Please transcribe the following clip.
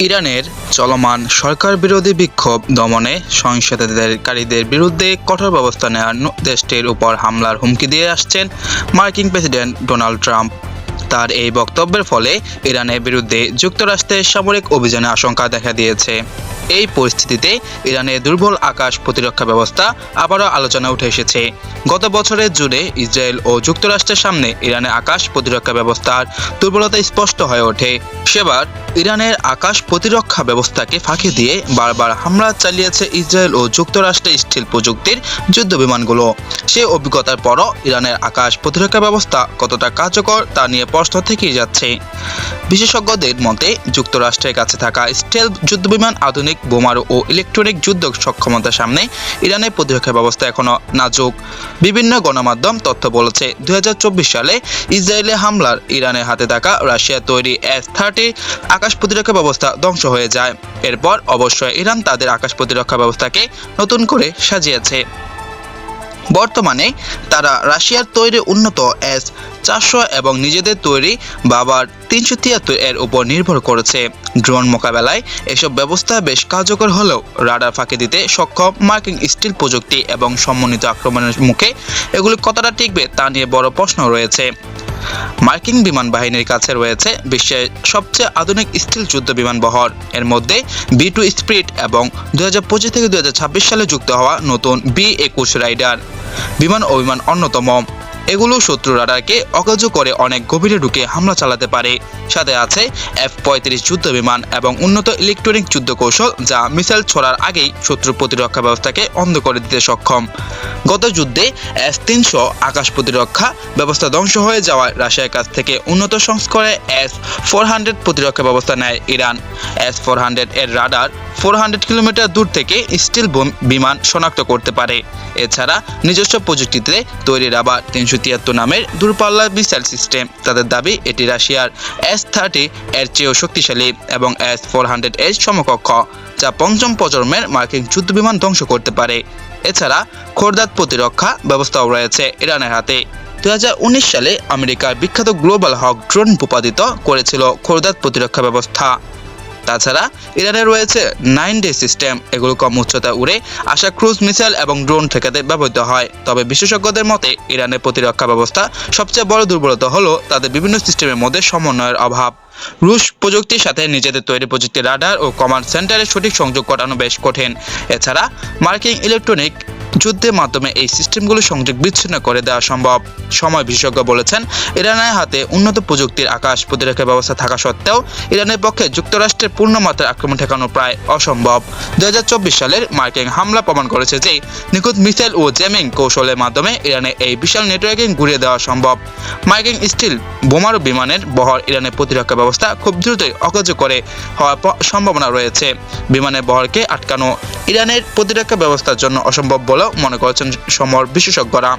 ইরানের চলমান সরকার বিরোধী বিক্ষোভ দমনে সহিংসতাকারীদের বিরুদ্ধে কঠোর ব্যবস্থা নেওয়ার দেশটির উপর হামলার হুমকি দিয়ে আসছেন মার্কিন প্রেসিডেন্ট ডোনাল্ড ট্রাম্প। তার এই বক্তব্যের ফলে ইরানের বিরুদ্ধে যুক্তরাষ্ট্রের সামরিক অভিযানের আশঙ্কা দেখা দিয়েছে। এই পরিস্থিতিতে ইরানের দুর্বল আকাশ প্রতিরক্ষা ব্যবস্থা আবারও আলোচনায় উঠে এসেছে। গত বছরের জুনে ইসরায়েল ও যুক্তরাষ্ট্রের সামনে ইরানের আকাশ প্রতিরক্ষা ব্যবস্থার দুর্বলতা স্পষ্ট হয়ে ওঠে। সেবার ইরানের আকাশ প্রতিরক্ষা ব্যবস্থাকে ফাঁকি দিয়ে বারবার হামলা চালিয়েছে ইসরায়েল ও যুক্তরাষ্ট্রের স্টিল প্রযুক্তির যুদ্ধ বিমানগুলো। সেই অভিজ্ঞতার পরও ইরানের আকাশ প্রতিরক্ষা ব্যবস্থা কতটা কার্যকর তা নিয়ে প্রশ্ন থেকেই যাচ্ছে। বিশেষজ্ঞদের মতে যুক্তরাষ্ট্রের কাছে থাকা স্টেলথ যুদ্ধবিমান, আধুনিক বোমারু ও ইলেকট্রনিক যুদ্ধ সক্ষমতার সামনে ইরানের প্রতিরক্ষা ব্যবস্থা এখনো নাজুক। বিভিন্ন গণমাধ্যম তথ্য বলেছে 2024 সালে ইসরায়েলে হামলার ইরানের হাতে থাকা রাশিয়ার তৈরি S-30 আকাশ প্রতিরক্ষা ব্যবস্থা ধ্বংস হয়ে যায়। এরপর অবশ্যই ইরান তাদের আকাশ প্রতিরক্ষা ব্যবস্থাকে নতুন করে সাজিয়েছে। বর্তমানে তারা রাশিয়ার তৈরি উন্নত S-400 এবং নিজেদের তৈরি বাবার 373 এর উপর নির্ভর করেছে। ড্রোন মোকাবেলায় এসব ব্যবস্থা বেশ কার্যকর হলেও রাডার ফাঁকি দিতে সক্ষম মার্কিন স্টিল প্রযুক্তি এবং সমন্বিত আক্রমণের মুখে এগুলি কতটা টিকবে তা নিয়ে বড় প্রশ্ন রয়েছে। মার্কিন বিমান বাহিনীর কাছে রয়েছে বিশ্বের সবচেয়ে আধুনিক স্টিল যুদ্ধ বিমান বহর। এর মধ্যে B-2 স্পিরিট এবং 2025 থেকে 2026 সালে যুক্ত হওয়া নতুন B-21 রাইডার বিমান অন্যতম। এগুলো শত্রু রাডারকে অকার্য করে অনেক গভীরে ঢুকে হামলা চালাতে পারে। সাথে আছে F-35 যুদ্ধ বিমান এবং উন্নত ইলেকট্রনিক যুদ্ধ কৌশল যা মিসাইল ছোড়ার আগেই শত্রু প্রতিরক্ষা ব্যবস্থাকে অন্ধ করে দিতে সক্ষম। গত যুদ্ধে S-300 আকাশ প্রতিরক্ষা ব্যবস্থা ধ্বংস হয়ে যাওয়ায় রাশিয়ার কাছ থেকে উন্নত সংস্করণে S-400 প্রতিরক্ষা ব্যবস্থা নেয় ইরান। S-400 এর রাডার 400 কিলোমিটার দূর থেকে স্টিল বিমান শনাক্ত করতে পারে। এছাড়া নিজস্ব প্রযুক্তিতে তৈরি রাবার 373 নামের দূরপাল্লার মিসাইল সিস্টেম। তাদের দাবি এটি রাশিয়ার S-30 এর চেয়েও শক্তিশালী এবং S-400 এর সমকক্ষ, যা পঞ্চম প্রজন্মের মার্কিন যুদ্ধ বিমান ধ্বংস করতে পারে। এছাড়া খোরদাদ প্রতিরক্ষা ব্যবস্থাও রয়েছে ইরানের হাতে। 2019 সালে আমেরিকার বিখ্যাত গ্লোবাল হক ড্রোন ভূপাতিত করেছিল খোরদাদ প্রতিরক্ষা ব্যবস্থা। তাছাড়া ইরানে রয়েছে 9D সিস্টেম। এগুলো কম উচ্চতায় উড়ে আসা ক্রুজ মিসাইল এবং ড্রোন ঠেকাতে ব্যবহৃত হয়। তবে বিশেষজ্ঞদের মতে ইরানের প্রতিরক্ষা ব্যবস্থা সবচেয়ে বড় দুর্বলতা হলো তাদের বিভিন্ন সিস্টেমের মধ্যে সমন্বয়ের অভাব। রুশ প্রযুক্তির সাথে নিজেদের তৈরি প্রযুক্তির রাডার ও কমান্ড সেন্টারের সঠিক সংযোগ করানো বেশ কঠিন। এছাড়া মার্কিন ইলেকট্রনিক যুদ্ধের মাধ্যমে এই সিস্টেমগুলো সংযোগ বিচ্ছিন্ন করে দেওয়া সম্ভব। সময় বিশেষজ্ঞ বলেছেন ইরানের হাতে উন্নত প্রযুক্তির আকাশ প্রতিরক্ষা ব্যবস্থা থাকা সত্ত্বেও ইরানের পক্ষে যুক্তরাষ্ট্রের পূর্ণমাত্রার আক্রমণ ঠেকানো প্রায় অসম্ভব। 2024 সালের মার্কিন হামলা প্রমাণ করেছে যে নিখুঁত মিসাইল ও জ্যামিং কৌশলের মাধ্যমে ইরানের এই বিশাল নেটওয়ার্কিং ঘুরিয়ে দেওয়া সম্ভব। মার্কিন স্টিল বোমারু বিমানের বহর ইরানের প্রতিরক্ষা ব্যবস্থা খুব দ্রুতই অকার্যকর হওয়ার সম্ভাবনা রয়েছে। বিমানের বহরকে আটকানো ইরানের প্রতিরক্ষা ব্যবস্থার জন্য অসম্ভব বলেও মনে করছেন সমর বিশেষজ্ঞরা।